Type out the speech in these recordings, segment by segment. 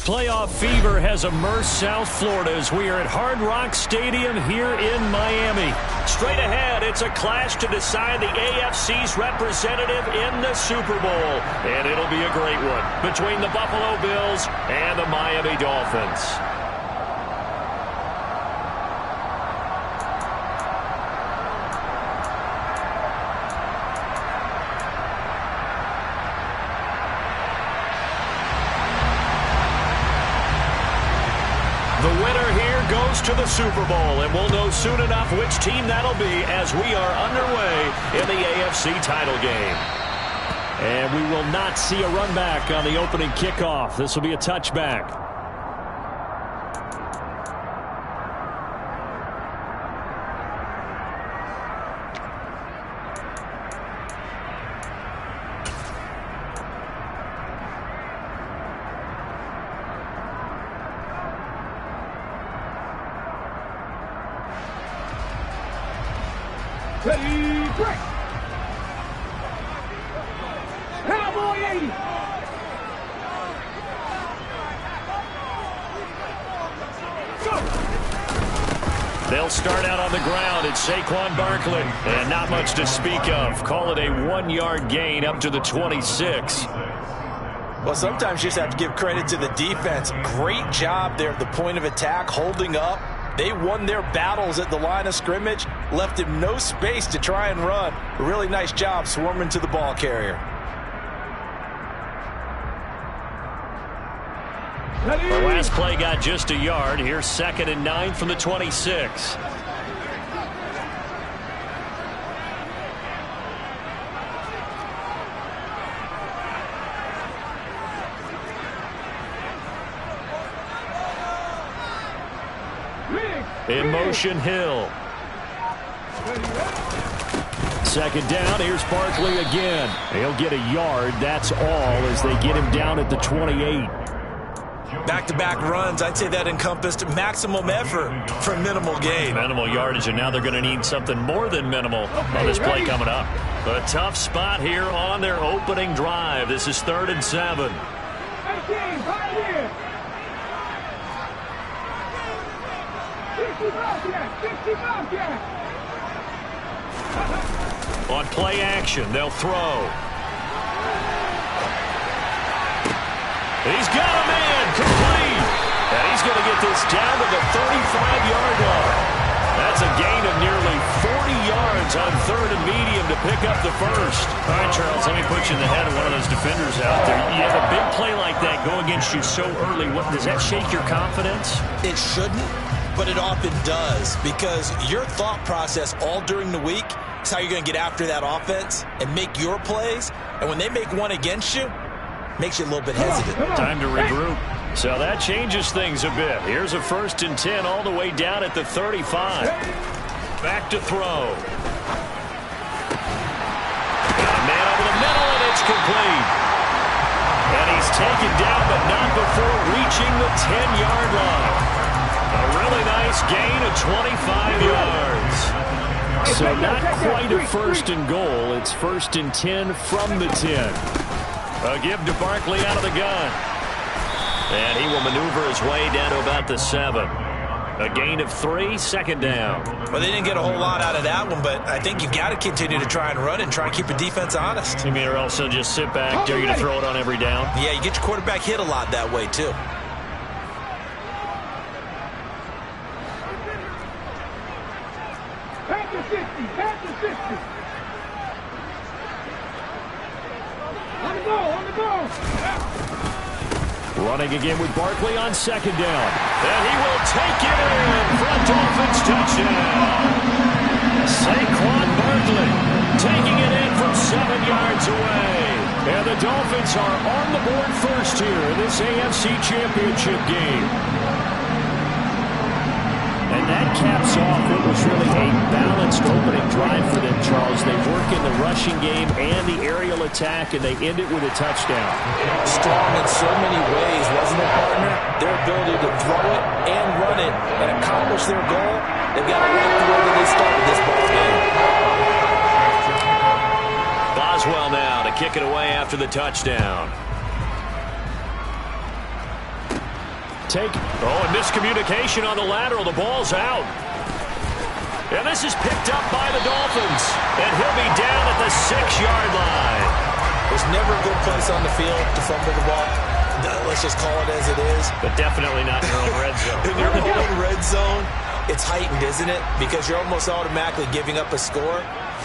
Playoff fever has immersed South Florida as we are at Hard Rock Stadium here in Miami. Straight ahead, it's a clash to decide the AFC's representative in the Super Bowl. And it'll be a great one between the Buffalo Bills and the Miami Dolphins. The winner here goes to the Super Bowl, and we'll know soon enough which team that'll be as we are underway in the AFC title game. And we will not see a run back on the opening kickoff. This will be a touchback. Ready, break! Cowboy 80! Go! They'll start out on the ground. It's Saquon Barkley. And not much to speak of. Call it a 1-yard gain up to the 26. Well, sometimes you just have to give credit to the defense. Great job there at the point of attack, holding up. They won their battles at the line of scrimmage, left him no space to try and run. A really nice job swarming to the ball carrier. The last play got just a yard. Here's 2nd and 9 from the 26. In motion, Hill. 2nd down. Here's Barkley again. He'll get a yard. That's all as they get him down at the 28. Back-to-back runs. I'd say that encompassed maximum effort for minimal gain. Minimal yardage, and now they're going to need something more than minimal on this play coming up. A tough spot here on their opening drive. This is 3rd and 7. On play action, they'll throw. He's got a man, complete. And he's going to get this down to the 35-yard line. That's a gain of nearly 40 yards on 3rd and medium to pick up the first. All right, Charles, let me put you in the head of one of those defenders out there. You have a big play like that go against you so early. Does that shake your confidence? It shouldn't, but it often does, because your thought process all during the week is how you're going to get after that offense and make your plays. And when they make one against you, makes you a little bit hesitant. Time to regroup. So that changes things a bit. Here's a 1st and 10 all the way down at the 35. Back to throw. Got a man over the middle, and it's complete. And he's taken down, but not before reaching the 10-yard line. A really nice gain of 25 yards. So not quite a 1st and goal. It's 1st and 10 from the 10. A give to Barkley out of the gun. And he will maneuver his way down to about the 7. A gain of 3, 2nd down. Well, they didn't get a whole lot out of that one, but I think you've got to continue to try and run and try and keep the defense honest. You mean or else they'll just sit back, dare you to throw it on every down? Yeah, you get your quarterback hit a lot that way, too. Back to 50, back to 50. On the go. Running again with Barkley on 2nd down. And he will take it in for a Dolphins touchdown. Saquon Barkley taking it in from 7 yards away. And the Dolphins are on the board first here in this AFC Championship game. And that caps off what was really a balanced opening drive for them, Charles. They work in the rushing game and the aerial attack, and they end it with a touchdown. Strong in so many ways, wasn't it, partner? Their ability to throw it and run it and accomplish their goal, they've got to like the way that they started this ball game. Boswell now to kick it away after the touchdown. take. Oh, and miscommunication on the lateral. The ball's out. And this is picked up by the Dolphins. And he'll be down at the 6-yard line. There's never a good place on the field to fumble the ball. Let's just call it as it is. But definitely not in your own red zone. In your own red zone, it's heightened, isn't it? Because you're almost automatically giving up a score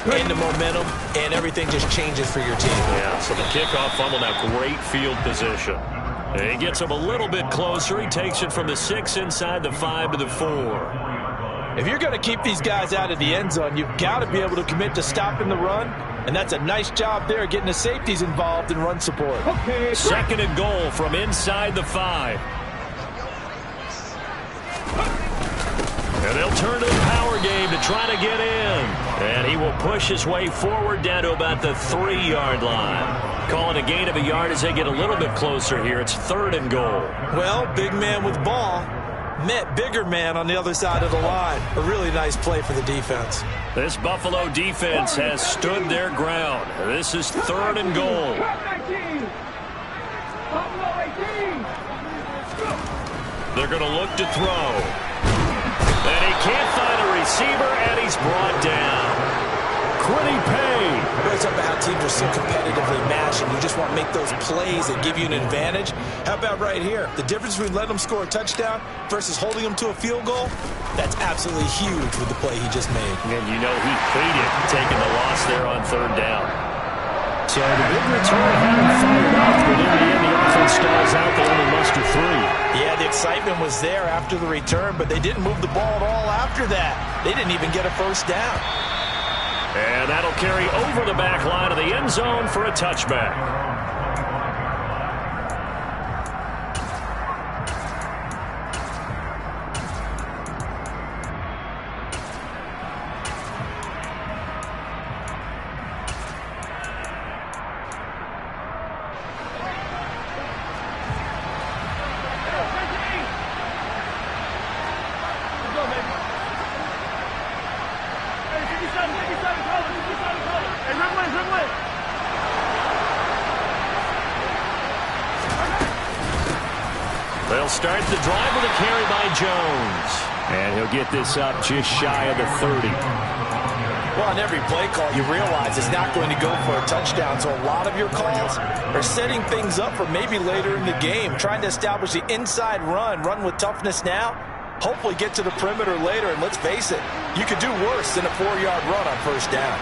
and the momentum, and everything just changes for your team. Yeah, so the kickoff fumble, now great field position. And he gets him a little bit closer. He takes it from the 6 inside the 5 to the 4. If you're going to keep these guys out of the end zone, you've got to be able to commit to stopping the run, and that's a nice job there, getting the safeties involved in run support. Okay, 2nd and goal from inside the 5. And they'll turn to the power game to try to get in. And he will push his way forward down to about the 3-yard line. Calling a gain of a yard as they get a little bit closer here. It's 3rd and goal. Well, big man with ball met bigger man on the other side of the line. A really nice play for the defense. This Buffalo defense has stood their ground. This is 3rd and goal. They're going to look to throw. And he can't find a receiver, and he's brought down. Quiddy Pay. It's about how teams are so competitively matched, and you just want to make those plays that give you an advantage. How about right here? The difference between letting them score a touchdown versus holding them to a field goal, that's absolutely huge with the play he just made. And you know he hated taking the loss there on 3rd down. So the big return had him fired up, but in the end the offense stalls out. They only muster 3. Yeah, the excitement was there after the return, but they didn't move the ball at all after that. They didn't even get a first down. And that'll carry over the back line of the end zone for a touchback. They'll start the drive with a carry by Jones. And he'll get this up just shy of the 30. Well, on every play call, you realize it's not going to go for a touchdown. So a lot of your calls are setting things up for maybe later in the game, trying to establish the inside run with toughness now, hopefully get to the perimeter later. And let's face it, you could do worse than a 4-yard run on first down.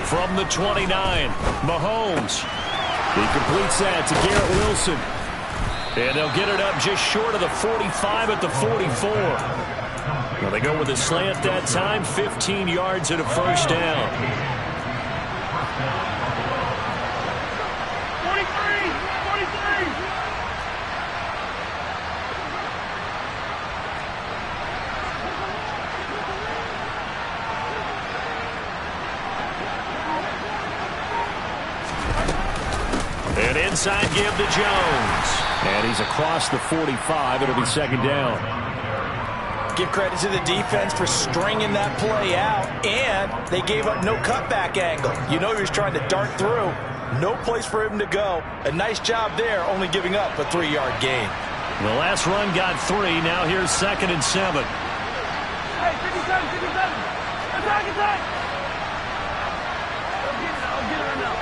From the 29, Mahomes. He completes that to Garrett Wilson. And they'll get it up just short of the 45 at the 44. Well, they go with a slant that time, 15 yards and a first down. 43. And inside give to Jones. And he's across the 45. It'll be 2nd down. Give credit to the defense for stringing that play out, and they gave up no cutback angle. You know he was trying to dart through. No place for him to go. A nice job there, only giving up a 3-yard gain. The last run got 3. Now here's 2nd and 7. Hey, 57. Attack. I'll get it right now.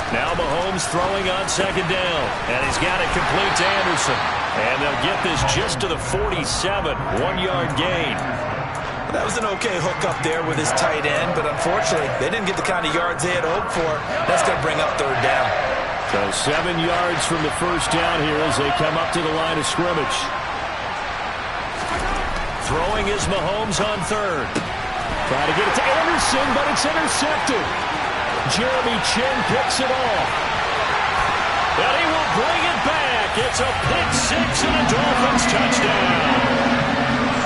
Now Mahomes throwing on 2nd down. And he's got it complete to Anderson. And they'll get this just to the 47. 1-yard gain. That was an okay hook up there with his tight end, but unfortunately, they didn't get the kind of yards they had hoped for. That's going to bring up third down. So 7 yards from the first down here as they come up to the line of scrimmage. Throwing is Mahomes on third. Trying to get it to Anderson, but it's intercepted. Jeremy Chin picks it off. And he will bring it back. It's a pick six and a Dolphins touchdown.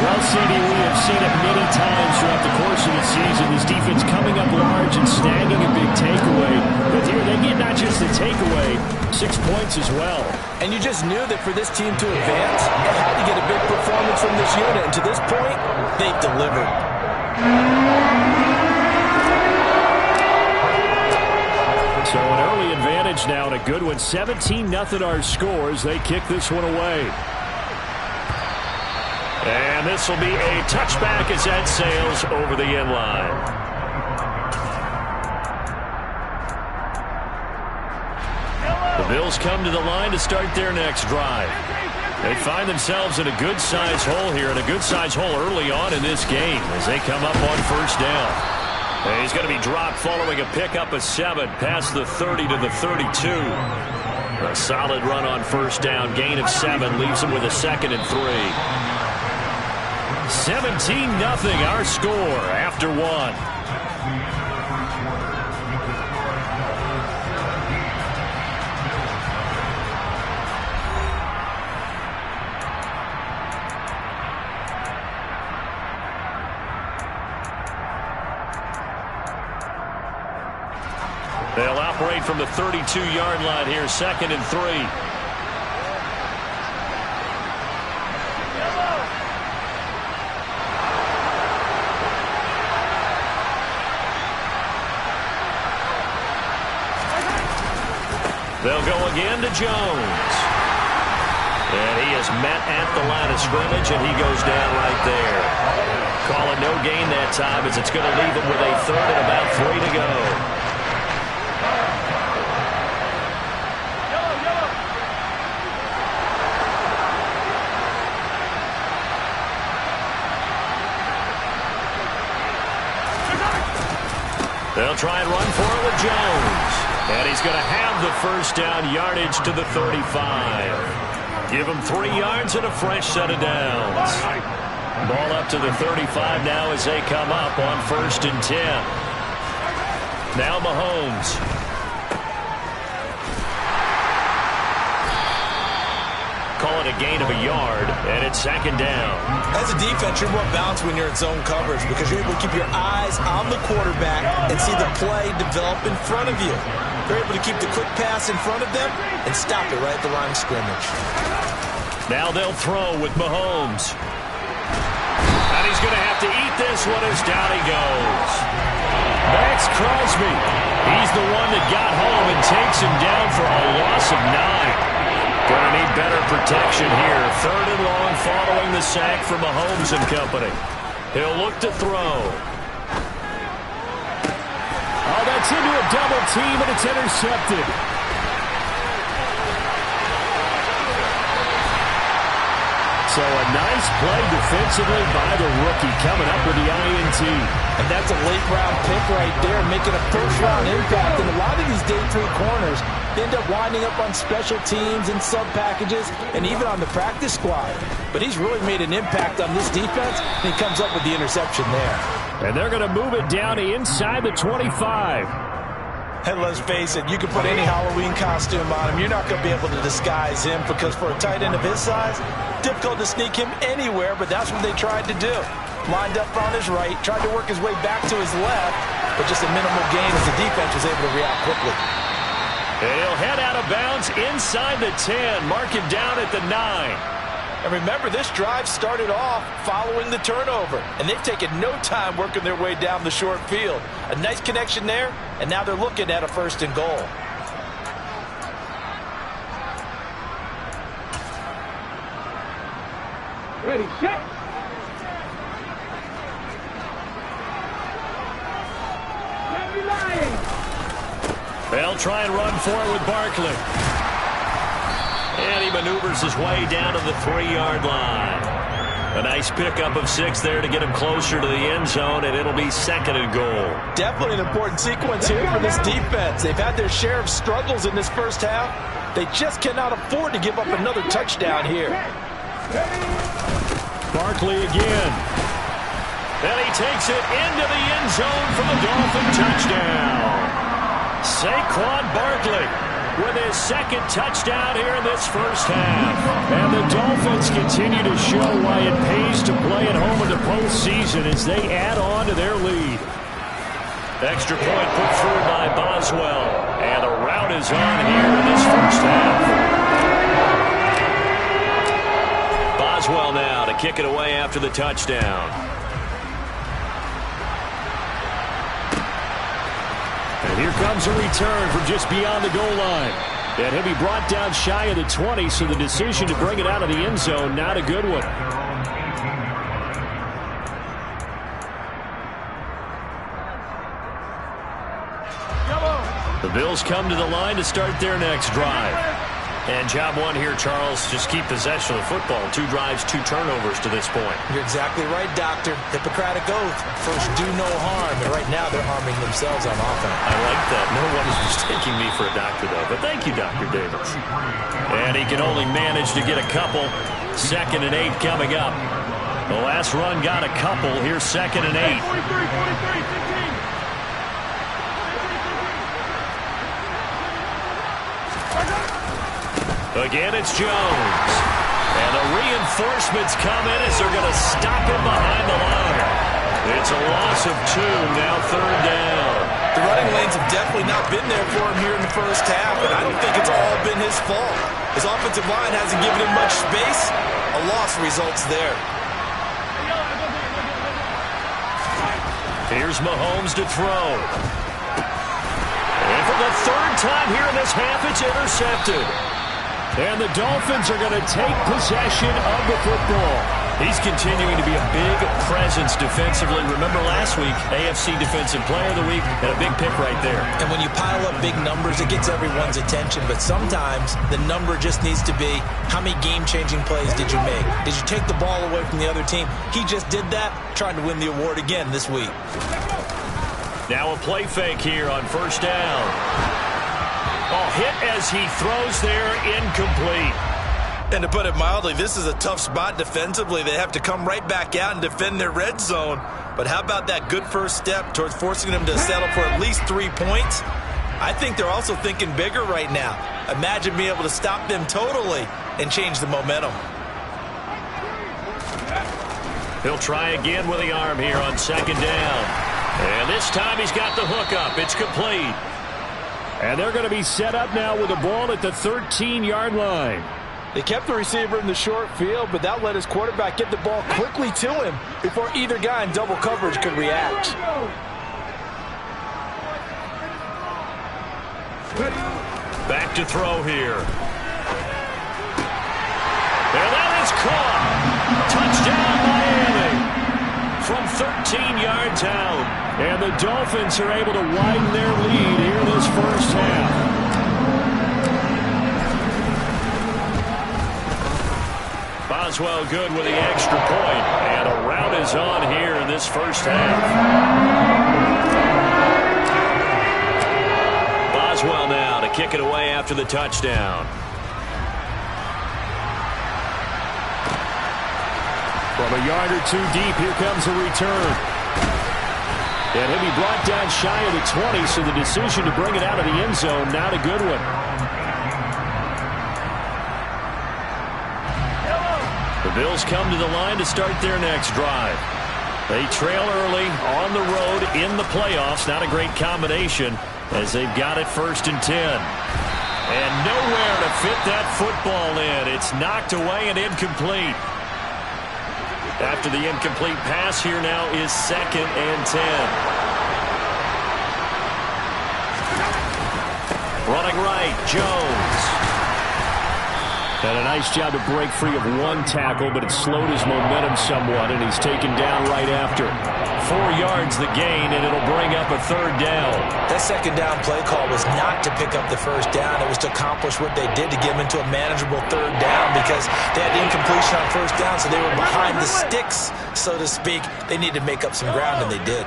Well, CD, we have seen it many times throughout the course of the season. This defense coming up large and snagging a big takeaway. But here they get not just the takeaway, 6 points as well. And you just knew that for this team to advance, they had to get a big performance from this unit. And to this point, they've delivered. So an early advantage now and a good one. 17-0 our scores. They kick this one away. And this will be a touchback as that sails over the end line. The Bills come to the line to start their next drive. They find themselves in a good-sized hole here, and a good-sized hole early on in this game as they come up on first down. And he's going to be dropped following a pickup of 7 past the 30 to the 32. A solid run on first down. Gain of 7 leaves him with a 2nd and 3. 17-0 our score after 1. They'll operate from the 32-yard line here, 2nd and 3. They'll go again to Jones. And he is met at the line of scrimmage, and he goes down right there. Call it no gain that time as it's going to leave him with a 3rd and about 3 to go. They'll try and run for it with Jones. And he's going to have the first down yardage to the 35. Give him 3 yards and a fresh set of downs. Ball up to the 35 now as they come up on 1st and 10. Now Mahomes. Call it a gain of a yard, and it's 2nd down. As a defense, you're more balanced when you're in zone coverage because you're able to keep your eyes on the quarterback and see the play develop in front of you. You're able to keep the quick pass in front of them and stop it right at the line of scrimmage. Now they'll throw with Mahomes. And he's going to have to eat this one as down he goes. Max Crosby. He's the one that got home and takes him down for a loss of 9. Going to need better protection here. 3rd and long following the sack from Mahomes and company. He'll look to throw. Oh, that's into a double team, and it's intercepted. So a nice play defensively by the rookie coming up with the INT. And that's a late-round pick right there, making a first-round impact. And a lot of these day 3 corners end up winding up on special teams and sub-packages and even on the practice squad. But he's really made an impact on this defense, and he comes up with the interception there. And they're going to move it down to inside the 25. And let's face it, you can put any Halloween costume on him. You're not going to be able to disguise him because for a tight end of his size, difficult to sneak him anywhere, but that's what they tried to do. Lined up on his right, tried to work his way back to his left, but just a minimal gain as the defense was able to react quickly. And he'll head out of bounds inside the 10, mark him down at the 9. And remember, this drive started off following the turnover, and they've taken no time working their way down the short field. A nice connection there, and now they're looking at a 1st and goal. Ready, set. They'll try and run for it with Barkley. And he maneuvers his way down to the 3-yard line. A nice pickup of 6 there to get him closer to the end zone, and it'll be 2nd and goal. Definitely an important sequence here for this defense. They've had their share of struggles in this first half. They just cannot afford to give up another touchdown here. Barkley again. And he takes it into the end zone for the Dolphin touchdown. Saquon Barkley with his 2nd touchdown here in this first half. And the Dolphins continue to show why it pays to play at home in the postseason as they add on to their lead. Extra point put through by Boswell. And a rout is on here in this first half. Boswell now to kick it away after the touchdown. And here comes a return from just beyond the goal line. And he'll be brought down shy of the 20, so the decision to bring it out of the end zone, not a good one. The Bills come to the line to start their next drive. And job one here, Charles, just keep possession of the football. 2 drives, 2 turnovers to this point. You're exactly right, Doctor. Hippocratic oath. First, do no harm. And right now, they're harming themselves on offense. I like that. No one is mistaking me for a doctor, though. But thank you, Dr. Davis. And he can only manage to get a couple. 2nd and 8 coming up. The last run got a couple. Here's 2nd and 8. 43, 15. Again, it's Jones. And the reinforcements come in as they're going to stop him behind the line. It's a loss of 2, now 3rd down. The running lanes have definitely not been there for him here in the first half, and I don't think it's all been his fault. His offensive line hasn't given him much space. A loss results there. Here's Mahomes to throw. And for the 3rd time here in this half, it's intercepted. And the Dolphins are going to take possession of the football. He's continuing to be a big presence defensively. Remember last week, AFC Defensive Player of the Week, and a big pick right there. And when you pile up big numbers, it gets everyone's attention. But sometimes the number just needs to be, how many game-changing plays did you make? Did you take the ball away from the other team? He just did that, trying to win the award again this week. Now a play fake here on 1st down. Oh, hit as he throws there, incomplete. And to put it mildly, this is a tough spot defensively. They have to come right back out and defend their red zone. But how about that good first step towards forcing them to settle for at least 3 points? I think they're also thinking bigger right now. Imagine being able to stop them totally and change the momentum. He'll try again with the arm here on 2nd down. And this time he's got the hook up. It's complete. And they're going to be set up now with the ball at the 13-yard line. They kept the receiver in the short field, but that let his quarterback get the ball quickly to him before either guy in double coverage could react. Back to throw here. And that is caught. Touchdown, Miami. From 13 yards out. And the Dolphins are able to widen their lead here in this first half. Boswell good with the extra point. And a rout is on here in this first half. Boswell now to kick it away after the touchdown. From a yard or 2 deep, here comes a return. And he'll be brought down shy of the 20, so the decision to bring it out of the end zone, not a good one. The Bills come to the line to start their next drive. They trail early on the road in the playoffs. Not a great combination as they've got it 1st and 10. And nowhere to fit that football in. It's knocked away and incomplete. After the incomplete pass, here now is 2nd and 10. Running right, Jones. And a nice job to break free of 1 tackle, but it slowed his momentum somewhat, and he's taken down right after. 4 yards the gain, and it'll bring up a 3rd down. That 2nd down play call was not to pick up the 1st down. It was to accomplish what they did to get them into a manageable 3rd down because they had incompletion on 1st down, so they were behind the sticks, so to speak. They needed to make up some ground, and they did.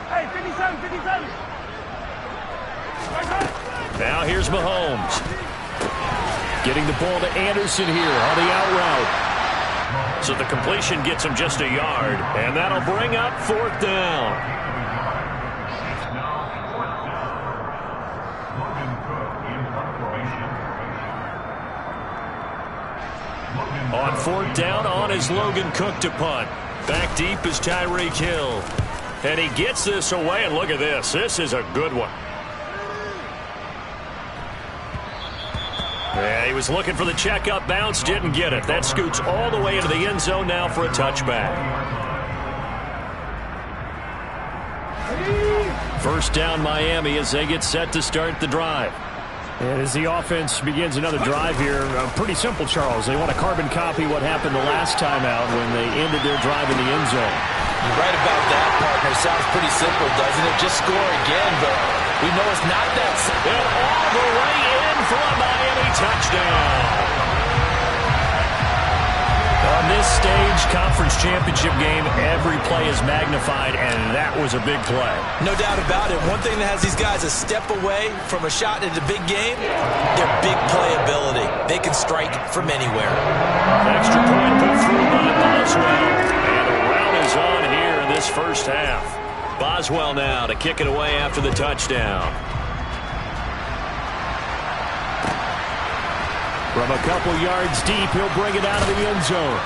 Hey, 57, 57. Now here's Mahomes. Getting the ball to Anderson here on the out route. So the completion gets him just a yard, and that'll bring up 4th down. On 4th down, on is Logan Cook to punt. Back deep is Tyreek Hill. And he gets this away, and look at this. This is a good one. Yeah, he was looking for the checkup bounce, didn't get it. That scoots all the way into the end zone now for a touchback. 1st down Miami as they get set to start the drive. And as the offense begins another drive here, pretty simple, Charles. They want to carbon copy what happened the last time out when they ended their drive in the end zone. You're right about that, partner. Sounds pretty simple, doesn't it? Just score again, but we know it's not that simple. And all the way in for a Miami touchdown. On this stage, conference championship game, every play is magnified, and that was a big play. No doubt about it. One thing that has these guys a step away from a shot at a big game, their big play ability. They can strike from anywhere. Extra point put through by Boswell. And the rout is on here in this 1st half. Boswell now to kick it away after the touchdown. From a couple yards deep, he'll bring it out of the end zone.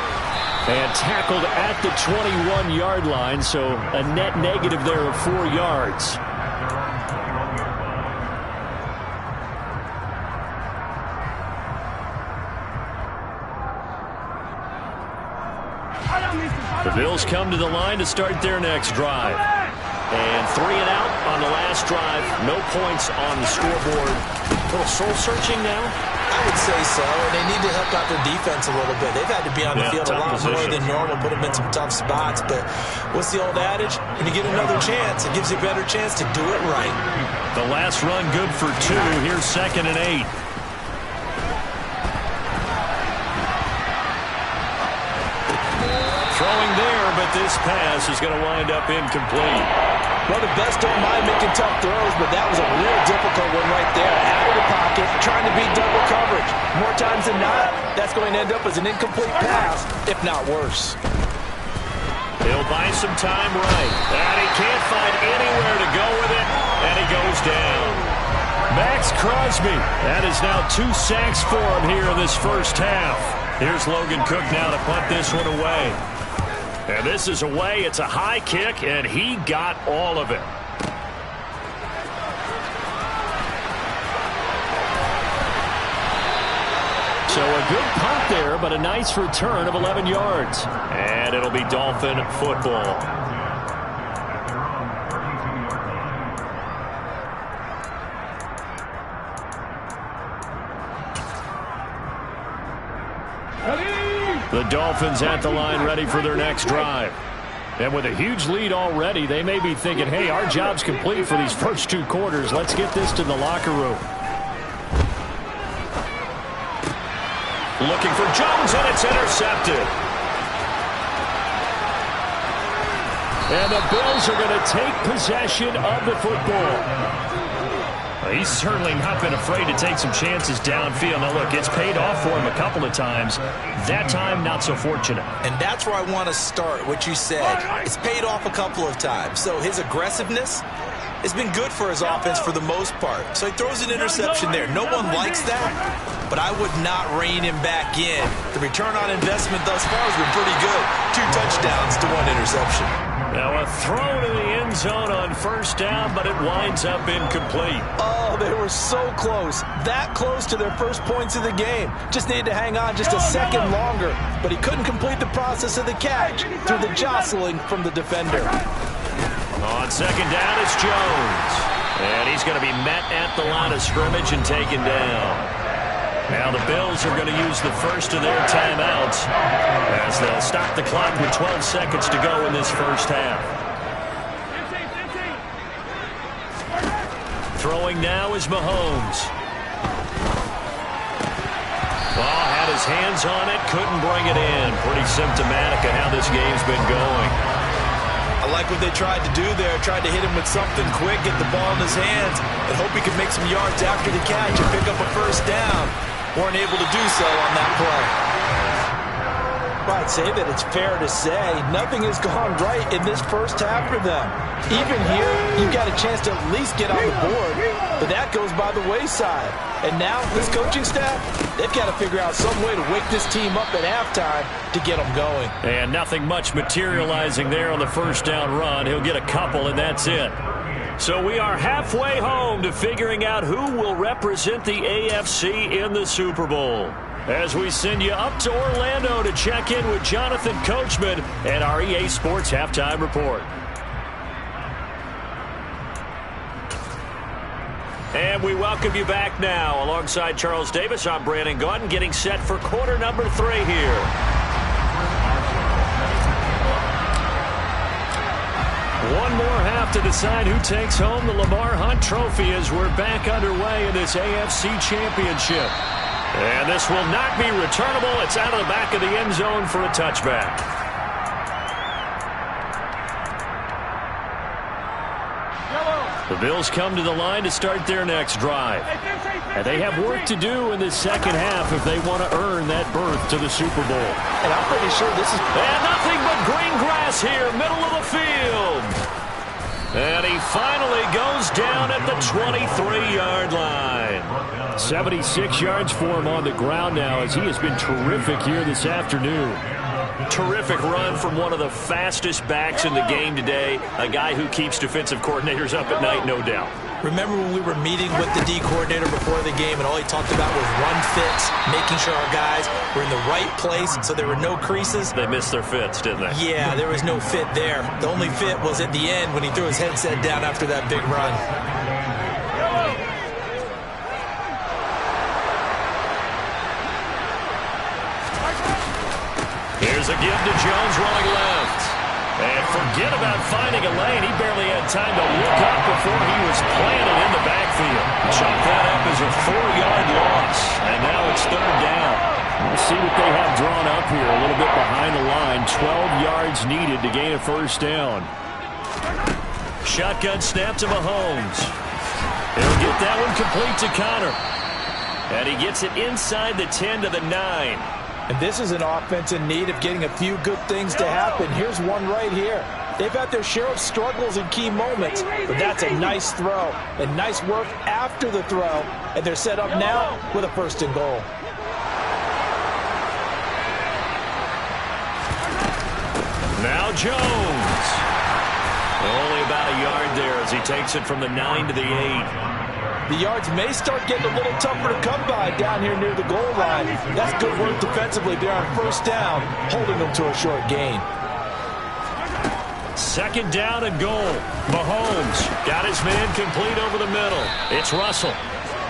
And tackled at the 21-yard line, so a net negative there of 4 yards. The Bills come to the line to start their next drive. And 3 and out on the last drive. No points on the scoreboard. A little soul-searching now? I would say so, and they need to help out their defense a little bit. They've had to be on the field a lot more than normal, put them in some tough spots. But what's the old adage? When you get another chance, it gives you a better chance to do it right. The last run good for 2. Here's 2nd and 8. Throwing there, but this pass is going to wind up incomplete. Well, the best don't mind making tough throws, but that was a real difficult one right there. Out of the pocket, trying to beat double coverage. More times than not, that's going to end up as an incomplete pass, if not worse. He'll buy some time right. And he can't find anywhere to go with it, and he goes down. Max Crosby. That is now 2 sacks for him here in this 1st half. Here's Logan Cook now to punt this one away. And this is away. It's a high kick, and he got all of it. So a good punt there, but a nice return of 11 yards. And it'll be Dolphin football. The Dolphins at the line ready for their next drive. And with a huge lead already, they may be thinking, hey, our job's complete for these first 2 quarters. Let's get this to the locker room. Looking for Jones, and it's intercepted. And the Bills are going to take possession of the football. He's certainly not been afraid to take some chances downfield. Now, look, it's paid off for him a couple of times. That time, not so fortunate. And that's where I want to start, what you said. It's paid off a couple of times. So his aggressiveness has been good for his offense for the most part. So he throws an interception there. No one likes that, but I would not rein him back in. The return on investment thus far has been pretty good. 2 touchdowns to 1 interception. Now a throw to the end zone on 1st down, but it winds up incomplete. Oh, they were so close. That close to their first points of the game. Just needed to hang on just a second longer, but he couldn't complete the process of the catch through the jostling from the defender. On 2nd down, it's Jones. And he's going to be met at the line of scrimmage and taken down. Now the Bills are going to use the first of their timeouts as they'll stop the clock with 12 seconds to go in this 1st half. Throwing now is Mahomes. Ball had his hands on it, couldn't bring it in. Pretty symptomatic of how this game's been going. I like what they tried to do there. Tried to hit him with something quick, get the ball in his hands, and hope he could make some yards after the catch and pick up a first down. Weren't able to do so on that play. I'd say that it's fair to say nothing has gone right in this first half for them. Even here, you've got a chance to at least get on the board, but that goes by the wayside. And now, this coaching staff, they've got to figure out some way to wake this team up at halftime to get them going. And nothing much materializing there on the first down run. He'll get a couple, and that's it. So we are halfway home to figuring out who will represent the AFC in the Super Bowl. As we send you up to Orlando to check in with Jonathan Coachman and our EA Sports Halftime Report. And we welcome you back now. Alongside Charles Davis, I'm Brandon Gaudin, getting set for quarter number 3 here. One more half to decide who takes home the Lamar Hunt Trophy as we're back underway in this AFC Championship. And this will not be returnable. It's out of the back of the end zone for a touchback. The Bills come to the line to start their next drive. And they have work to do in the second half if they want to earn that berth to the Super Bowl. And I'm pretty sure this is... And nothing but green grass here, middle of the field. And he finally goes down at the 23-yard line. 76 yards for him on the ground now as he has been terrific here this afternoon. Terrific run from one of the fastest backs in the game today. A guy who keeps defensive coordinators up at night, no doubt. Remember when we were meeting with the D coordinator before the game and all he talked about was run fits, making sure our guys were in the right place so there were no creases? They missed their fits, didn't they? Yeah, there was no fit there. The only fit was at the end when he threw his headset down after that big run. Here's a give to Jones running left. And forget about finding a lane. He barely had time to look up before he was planted in the backfield. Chalk that up as a 4-yard loss. And now it's third down. We'll see what they have drawn up here. A little bit behind the line. 12 yards needed to gain a first down. Shotgun snap to Mahomes. He'll get that one complete to Connor. And he gets it inside the 10 to the 9. And this is an offense in need of getting a few good things to happen. Here's one right here. They've had their share of struggles in key moments, but that's a nice throw and nice work after the throw. And they're set up now with a first and goal. Now Jones. Only about a yard there as he takes it from the 9 to the 8. The yards may start getting a little tougher to come by down here near the goal line. That's good work defensively there on first down, holding them to a short gain. Second down and goal. Mahomes got his man complete over the middle. It's Russell.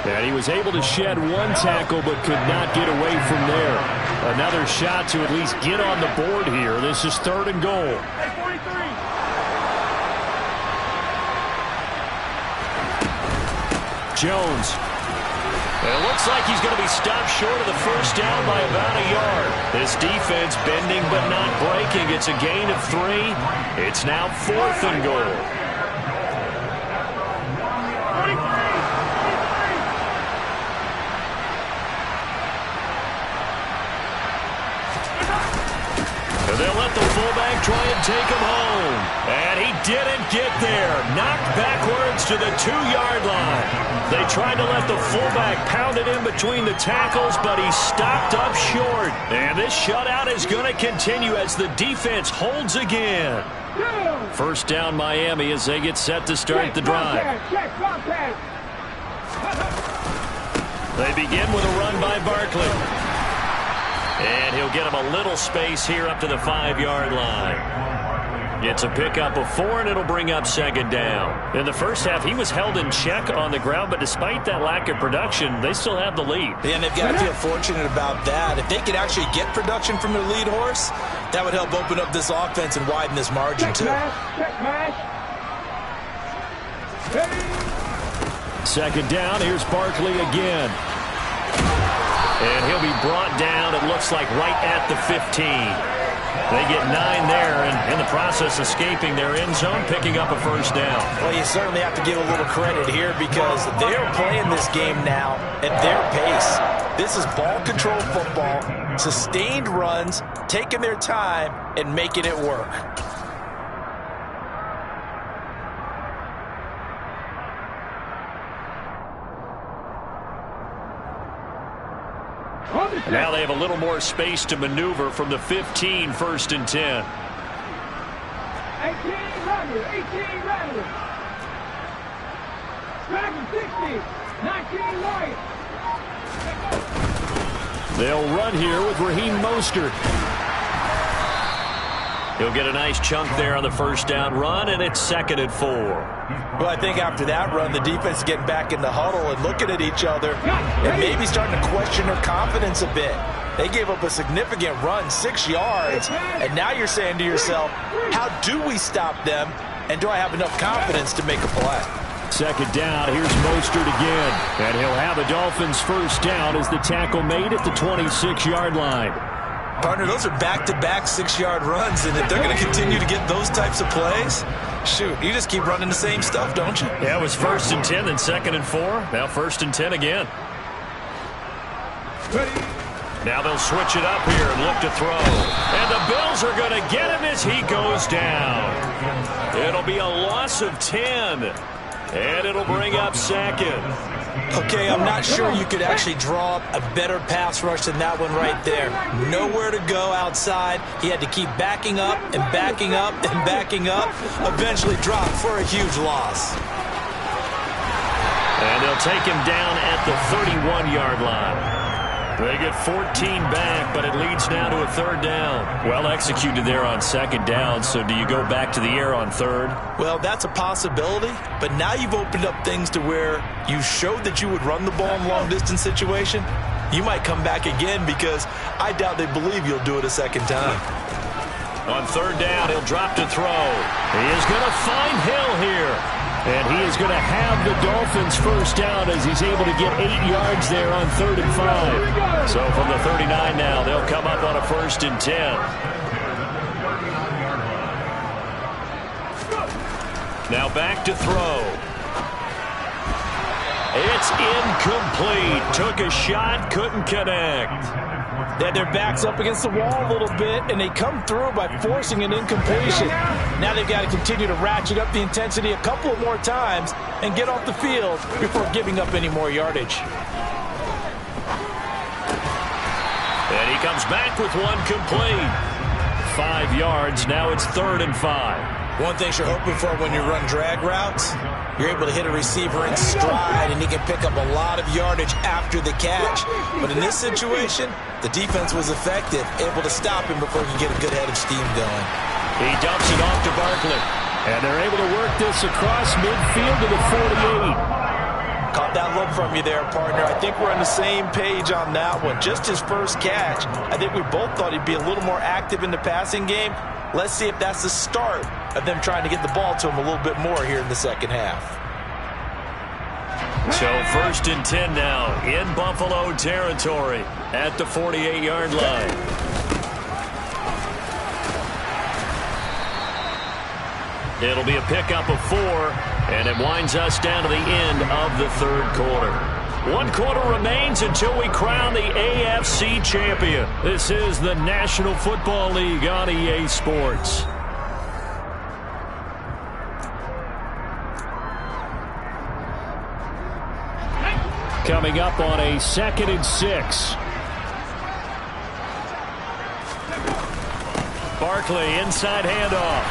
And he was able to shed one tackle but could not get away from there. Another shot to at least get on the board here. This is third and goal. Jones. And it looks like he's going to be stopped short of the first down by about a yard. This defense bending but not breaking. It's a gain of 3. It's now fourth and goal. And they'll let the fullback try and take him home. And he didn't get there. Knocked backwards to the 2-yard line. They tried to let the fullback pound it in between the tackles, but he stopped up short. And this shutout is going to continue as the defense holds again. First down Miami as they get set to start the drive. They begin with a run by Barkley. And he'll get him a little space here up to the 5-yard line. It's a pickup of 4, and it'll bring up second down. In the first half, he was held in check on the ground, but despite that lack of production, they still have the lead. And they've got to feel fortunate about that. If they could actually get production from their lead horse, that would help open up this offense and widen this margin, too. Second down, here's Barkley again. And he'll be brought down, it looks like, right at the 15. They get 9 there, and in the process, escaping their end zone, picking up a first down. Well, you certainly have to give a little credit here because they're playing this game now at their pace. This is ball control football, sustained runs, taking their time, and making it work. And now they have a little more space to maneuver from the 15, 1st and 10. 18 Rattler. Second 60, 19 right. They'll run here with Raheem Mostert. He'll get a nice chunk there on the first down run, and it's 2nd and 4. Well, I think after that run, the defense is getting back in the huddle and looking at each other and maybe starting to question their confidence a bit. They gave up a significant run, 6 yards, and now you're saying to yourself, how do we stop them, and do I have enough confidence to make a play? Second down, here's Mostert again, and he'll have a Dolphins first down as the tackle made at the 26-yard line. Partner, those are back-to-back 6-yard runs, and if they're going to continue to get those types of plays, shoot, you just keep running the same stuff, don't you? Yeah, it was 1st and 10, then 2nd and 4. Now 1st and 10 again. Now they'll switch it up here and look to throw. And the Bills are going to get him as he goes down. It'll be a loss of 10, and it'll bring up 2nd. Okay, I'm not sure you could actually draw up a better pass rush than that one right there. Nowhere to go outside. He had to keep backing up and backing up and backing up. Eventually dropped for a huge loss. And they'll take him down at the 31-yard line. They get 14 back, but it leads now to a 3rd down. Well executed there on 2nd down, so do you go back to the air on 3rd? Well, that's a possibility, but now you've opened up things to where you showed that you would run the ball in long-distance situation. You might come back again because I doubt they believe you'll do it a 2nd time. On 3rd down, he'll drop to throw. He is going to find Hill here. And he is going to have the Dolphins first down as he's able to get 8 yards there on 3rd and 5. So from the 39 now, they'll come up on a 1st and 10. Now back to throw. It's incomplete. Took a shot, couldn't connect. They had their backs up against the wall a little bit, and they come through by forcing an incompletion. Now they've got to continue to ratchet up the intensity a couple of more times and get off the field before giving up any more yardage. And he comes back with one complete. 5 yards. Now it's 3rd and 5. One thing you're hoping for when you run drag routes, you're able to hit a receiver in stride, and he can pick up a lot of yardage after the catch. But in this situation, the defense was effective, able to stop him before he could get a good head of steam going. He dumps it off to Barkley. And they're able to work this across midfield to the 48. Caught that look from you there, partner. I think we're on the same page on that one. Just his first catch. I think we both thought he'd be a little more active in the passing game. Let's see if that's the start of them trying to get the ball to him a little bit more here in the second half. So 1st and 10 now in Buffalo territory at the 48-yard line. It'll be a pickup of 4, and it winds us down to the end of the 3rd quarter. 1 quarter remains until we crown the AFC champion. This is the National Football League on EA Sports. Coming up on a 2nd and 6. Barkley, inside handoff.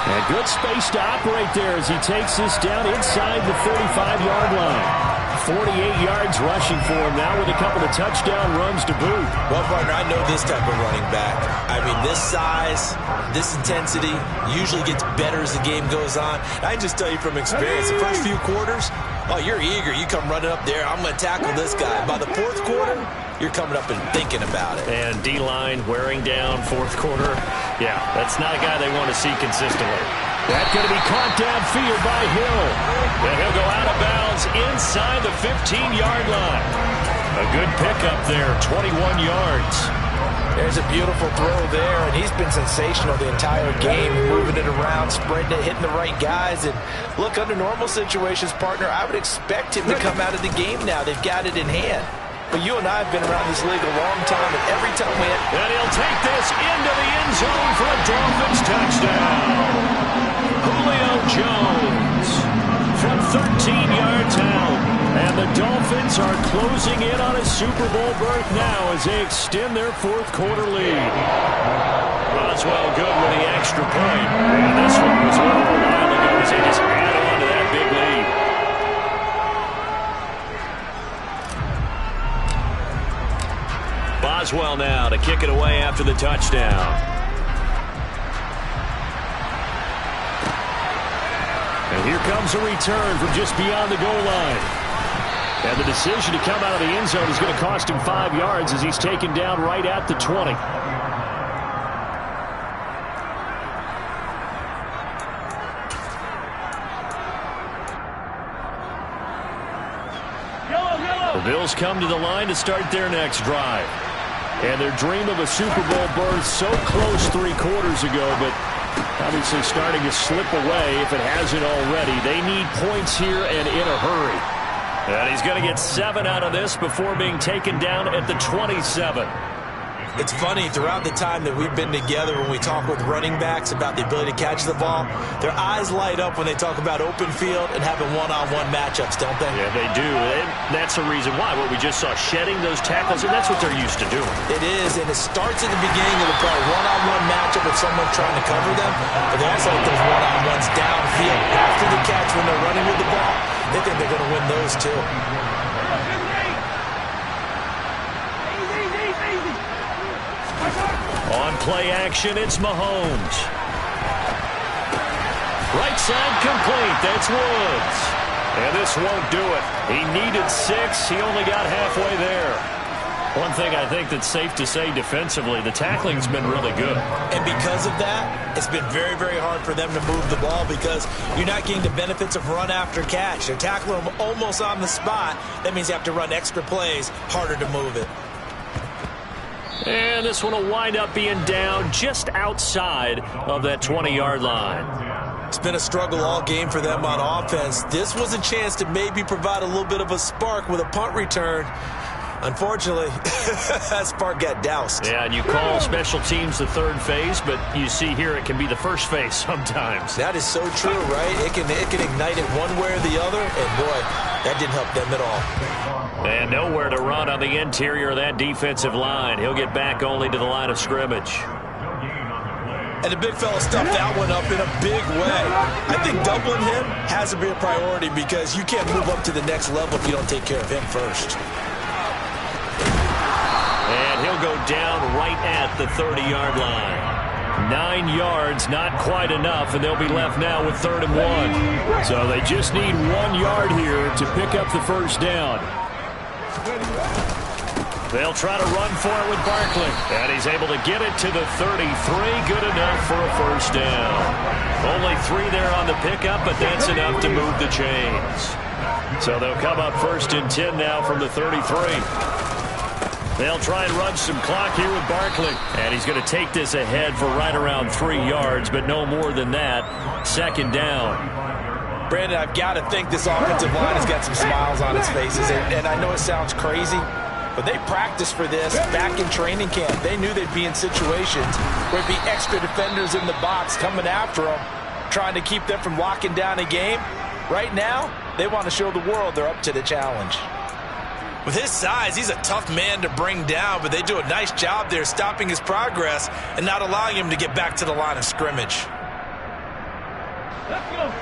And good space to operate there as he takes this down inside the 35-yard line. 48 yards rushing for him now with a couple of touchdown runs to boot. Well, partner, I know this type of running back. I mean, this size, this intensity usually gets better as the game goes on. I can just tell you from experience, the first few quarters, oh, you're eager. You come running up there, I'm going to tackle this guy. By the 4th quarter, you're coming up and thinking about it. And D-line wearing down fourth quarter. Yeah, that's not a guy they want to see consistently. That's going to be caught downfield by Hill. And he'll go out of bounds inside the 15-yard line. A good pickup there, 21 yards. There's a beautiful throw there, and he's been sensational the entire game, moving it around, spreading it, hitting the right guys. And look, under normal situations, partner, I would expect him to come out of the game now. They've got it in hand. But you and I have been around this league a long time, and every time we have... And he'll take this into the end zone for a Dolphins touchdown. Julio Jones from 13 yards out. And the Dolphins are closing in on a Super Bowl berth now as they extend their fourth quarter lead. Boswell good with the extra point. And this one was a while ago as they just add on to that big lead. Boswell now to kick it away after the touchdown. And here comes a return from just beyond the goal line. And the decision to come out of the end zone is going to cost him 5 yards as he's taken down right at the 20. The Bills come to the line to start their next drive. And their dream of a Super Bowl berth so close 3 quarters ago, but obviously starting to slip away if it hasn't already. They need points here and in a hurry. And he's going to get 7 out of this before being taken down at the 27. It's funny, throughout the time that we've been together, when we talk with running backs about the ability to catch the ball, their eyes light up when they talk about open field and having one-on-one matchups, don't they? Yeah, they do. And that's the reason why. What we just saw, shedding those tackles, and that's what they're used to doing. It is, and it starts at the beginning of the play. One-on-one matchup if someone's trying to cover them, but they also like those one-on-ones downfield. After the catch, when they're running with the ball, they think they're going to win those too. On play action, it's Mahomes. Right side complete. That's Woods. And this won't do it. He needed 6. He only got halfway there. One thing I think that's safe to say defensively, the tackling's been really good. And because of that, it's been very, very hard for them to move the ball because you're not getting the benefits of run after catch. They're tackling them almost on the spot. That means you have to run extra plays, harder to move it. And this one will wind up being down just outside of that 20-yard line. It's been a struggle all game for them on offense. This was a chance to maybe provide a little bit of a spark with a punt return. Unfortunately, that spark got doused. Yeah, and you call special teams the third phase, but you see here it can be the first phase sometimes. That is so true, right? It can ignite it one way or the other, and boy, that didn't help them at all. And nowhere to run on the interior of that defensive line. He'll get back only to the line of scrimmage. And the big fella stuffed that one up in a big way. I think doubling him has to be a priority because you can't move up to the next level if you don't take care of him first. And he'll go down right at the 30-yard line. 9 yards, not quite enough, and they'll be left now with 3rd and 1. So they just need 1 yard here to pick up the first down. They'll try to run for it with Barkley. And he's able to get it to the 33. Good enough for a first down. Only 3 there on the pickup, but that's enough to move the chains. So they'll come up 1st and 10 now from the 33. They'll try and run some clock here with Barkley. And he's going to take this ahead for right around 3 yards, but no more than that. 2nd down. Brandon, I've got to think this offensive line has got some smiles on its faces. And I know it sounds crazy, but they practiced for this back in training camp. They knew they'd be in situations where there'd be extra defenders in the box coming after them, trying to keep them from locking down a game. Right now, they want to show the world they're up to the challenge. With his size, he's a tough man to bring down, but they do a nice job there stopping his progress and not allowing him to get back to the line of scrimmage.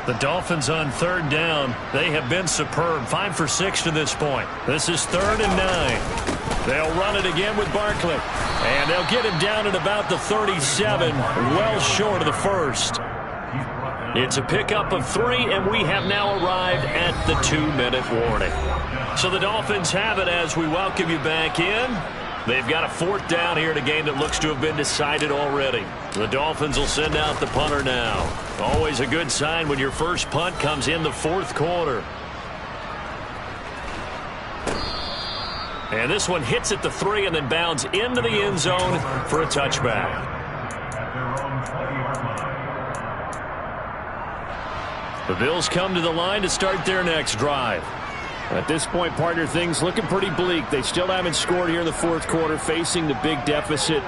The Dolphins on 3rd down. They have been superb. 5 for 6 to this point. This is 3rd and 9. They'll run it again with Barkley. And they'll get him down at about the 37, well short of the first. It's a pickup of 3, and we have now arrived at the 2-minute warning. So the Dolphins have it as we welcome you back in. They've got a 4th down here in a game that looks to have been decided already. The Dolphins will send out the punter now. Always a good sign when your first punt comes in the 4th quarter. And this one hits at the 3 and then bounds into the end zone for a touchback. The Bills come to the line to start their next drive. At this point, partner, things looking pretty bleak. They still haven't scored here in the 4th quarter, facing the big deficit.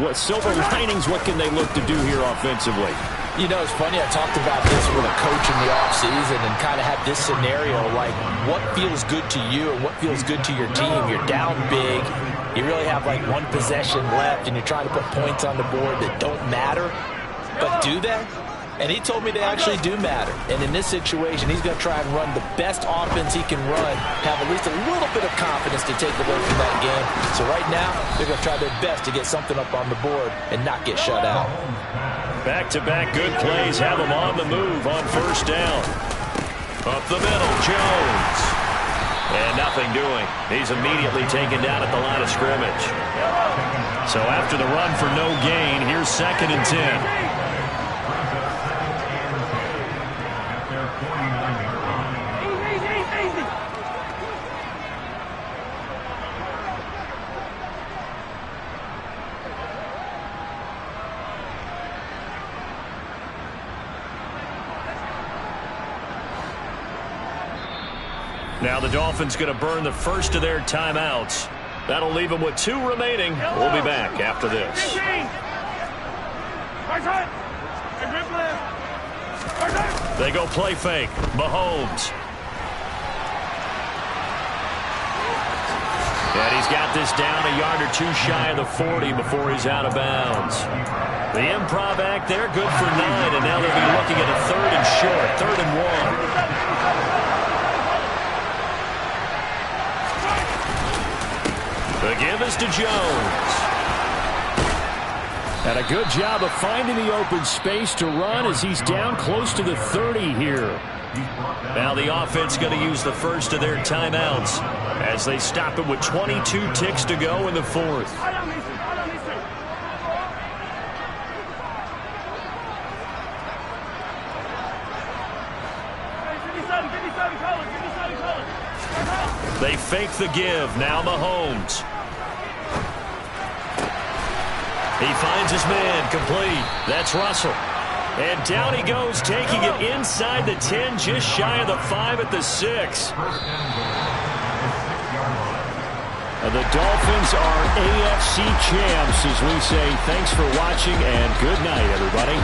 What silver linings, what can they look to do here offensively? You know, it's funny, I talked about this with a coach in the offseason and kind of had this scenario, like what feels good to you and what feels good to your team. You're down big. You really have like one possession left, and you're trying to put points on the board that don't matter. But do they? And he told me they actually do matter. And in this situation, he's going to try and run the best offense he can run, have at least a little bit of confidence to take away from that game. So right now, they're going to try their best to get something up on the board and not get shut out. Back-to-back good plays have them on the move on 1st down. Up the middle, Jones. And nothing doing. He's immediately taken down at the line of scrimmage. So after the run for no gain, here's 2nd and 10. Now the Dolphins going to burn the first of their timeouts. That'll leave them with 2 remaining. We'll be back after this. They go play fake. Mahomes. And he's got this down a yard or 2 shy of the 40 before he's out of bounds. The improv act there, good for 9, and now they'll be looking at a 3rd and short, 3rd and 1. The give is to Jones. And a good job of finding the open space to run as he's down close to the 30 here. Now the offense going to use the first of their timeouts as they stop it with 22 ticks to go in the 4th. They fake the give. Now Mahomes. He finds his man, complete. That's Russell. And down he goes, taking it inside the 10, just shy of the 5 at the 6. The Dolphins are AFC champs, as we say. Thanks for watching, and good night, everybody.